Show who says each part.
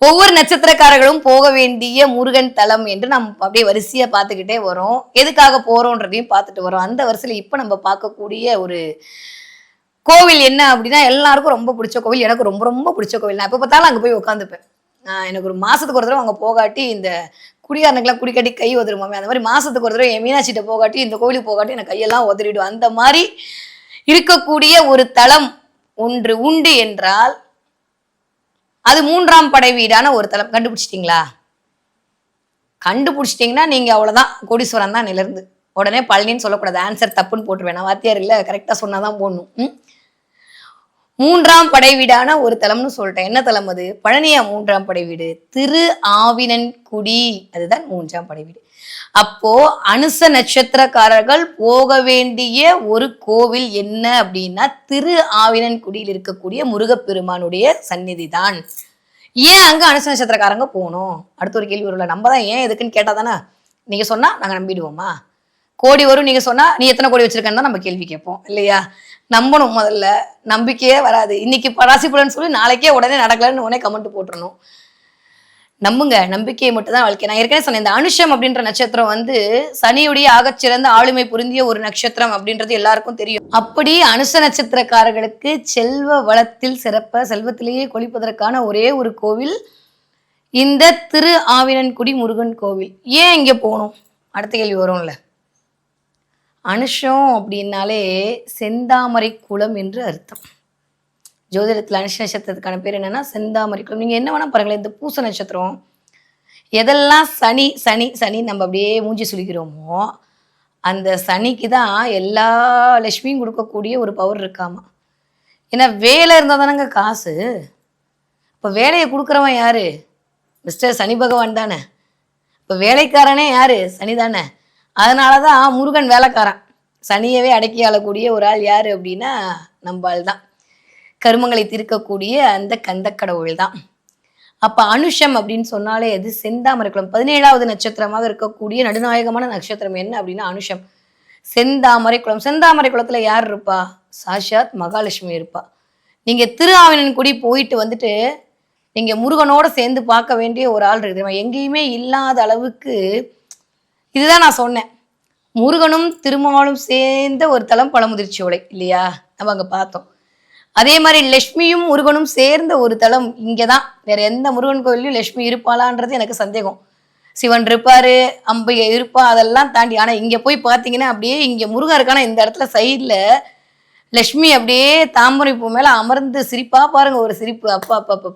Speaker 1: ஒவ்வொரு நட்சத்திரக்காரர்களும் போக வேண்டிய முருகன் தலம் என்று நம்ம அப்படியே வரிசையா பார்த்துக்கிட்டே வரோம். எதுக்காக போறோன்றதையும் பார்த்துட்டு வரோம். அந்த வரிசையில இப்ப நம்ம பார்க்கக்கூடிய ஒரு கோவில் என்ன அப்படின்னா, எல்லாருக்கும் ரொம்ப பிடிச்ச கோவில். எனக்கு ரொம்ப ரொம்ப பிடிச்ச கோவில். நான் எப்ப பார்த்தாலும் அங்க போய் உட்காந்துப்பேன். எனக்கு ஒரு மாசத்துக்கு ஒரு தடவை அங்க போகாட்டி இந்த குடிகாரனுக்கெல்லாம் குடிக்கட்டி கை உதறுமாமே, அந்த மாதிரி மாசத்துக்கு ஒரு தடவை என் மீனாட்சிட்ட போகாட்டி இந்த கோவிலுக்கு போகாட்டி எனக்கு கையெல்லாம் உதறிடும். அந்த மாதிரி இருக்கக்கூடிய ஒரு தலம் ஒன்று உண்டு என்றால் அது 3ஆம் படை வீடான ஒரு தலம். கண்டுபிடிச்சிட்டீங்களா? கண்டுபிடிச்சிட்டீங்கன்னா நீங்க அவ்வளவுதான், கோடீஸ்வரன் தான் நிலர்ந்து. உடனே பழனின்னு சொல்லக்கூடாது, ஆன்சர் தப்புன்னு போட்டுருவேன். நான் வாத்தியார் இல்ல, கரெக்டா சொன்னாதான் போடணும். 3ஆம் படை வீடான ஒரு தலம்னு சொல்லிட்டேன். என்ன தலம் அது? பழனியா 3ஆம் படை வீடு? திரு ஆவினன்குடி, அதுதான் 3ஆம் படை வீடு. அப்போ அனுச நட்சத்திரக்காரர்கள் போக வேண்டிய ஒரு கோவில் என்ன அப்படின்னா திரு ஆவினன்குடியில் இருக்கக்கூடிய முருகப்பெருமானுடைய சந்நிதி தான். ஏன் அங்க அனுச நட்சத்திரக்காரங்க போகணும்? அடுத்த ஒரு கேள்வி வரும்ல, நம்ம தான் ஏன் எதுக்குன்னு கேட்டா தானே. நீங்க சொன்னா நாங்க நம்பிடுவோமா? கோடி வரும் நீங்க சொன்னா நீ எத்தனை கோடி வச்சிருக்கன்னு தான் நம்ம கேள்வி கேட்போம் இல்லையா? நம்பணும். முதல்ல நம்பிக்கையே வராது. இன்னைக்கு ராசி பலன் சொல்லி நாளைக்கே உடனே நடக்கலன்னு உடனே கமெண்ட் போட்டுறணும். நம்புங்க, நம்பிக்கையை மட்டும் தான் வாழ்க்கை. நான் ஏற்கனவே சொன்னேன், இந்த அனுஷம் அப்படின்ற நட்சத்திரம் வந்து சனியுடைய ஆகச்சிறந்த ஆளுமை புரிந்திய ஒரு நட்சத்திரம் அப்படின்றது எல்லாருக்கும் தெரியும். அப்படி அனுஷ நட்சத்திரக்காரர்களுக்கு செல்வ வளத்தில் சிறப்ப, செல்வத்திலேயே கொளிப்பதற்கான ஒரே ஒரு கோவில் இந்த திரு ஆவினன்குடி முருகன் கோவில். ஏன் இங்க போகணும்? அடுத்த கேள்வி வரும்ல. அனுஷம் அப்படின்னாலே செந்தாமரை குளம் என்று அர்த்தம். ஜோதிடத்தில் அனுஷ நட்சத்திரத்துக்கான பேர் என்னன்னா செந்தாமரை குளம். நீங்க என்ன வேணா பாருங்களேன், இந்த பூச நட்சத்திரம் எதெல்லாம் சனி சனி சனி நம்ம அப்படியே மூஞ்சி சுளிக்கிறோமோ அந்த சனிக்கு தான் எல்லா லட்சுமியும் கொடுக்கக்கூடிய ஒரு பவர் இருக்காமா. ஏன்னா வேலை இருந்தால் தானங்க காசு. இப்போ வேலையை கொடுக்குறவன் யாரு? மிஸ்டர் சனி பகவான் தானே. இப்போ வேலைக்காரனே யாரு? சனி தானே. அதனாலதான் முருகன் வேலைக்காரன். சனியவே அடக்கி ஆளக்கூடிய ஒரு ஆள் யாரு அப்படின்னா நம்ம ஆள் தான். கருமங்களை தீர்க்கக்கூடிய அந்த கந்த கடவுள் தான். அப்ப அனுஷம் அப்படின்னு சொன்னாலே அது செந்தாமரை குளம். 17வது நட்சத்திரமாக இருக்கக்கூடிய நடுநாயகமான நட்சத்திரம் என்ன அப்படின்னா அனுஷம், செந்தாமரை குளம். செந்தாமரை குளத்துல யார் இருப்பா? சாஷாத் மகாலட்சுமி இருப்பா. நீங்க திரு ஆவினன்குடி போயிட்டு வந்துட்டு நீங்க முருகனோட சேர்ந்து பார்க்க வேண்டிய ஒரு ஆள் இருக்குது. எங்கேயுமே இல்லாத அளவுக்கு இதுதான் நான் சொன்னேன். முருகனும் திருமாலும் சேர்ந்த ஒரு தலம் பழமுதிர்ச்சோலை இல்லையா? நம்ம அங்க பார்த்தோம். அதே மாதிரி லட்சுமியும் முருகனும் சேர்ந்த ஒரு தலம் இங்கதான். வேற எந்த முருகன் கோயிலையும் லட்சுமி இருப்பாளான்றது எனக்கு சந்தேகம். சிவன் இருப்பாரு, அம்பிகை இருப்பா, அதெல்லாம் தாண்டி. ஆனா இங்க போய் பாத்தீங்கன்னா அப்படியே இங்க முருகன் இருக்கானா இந்த இடத்துல சைட்ல லட்சுமி அப்படியே தாமரை பூ மேல அமர்ந்து சிரிப்பா பாருங்க, ஒரு சிரிப்பு. அப்பா அப்பா அப்பா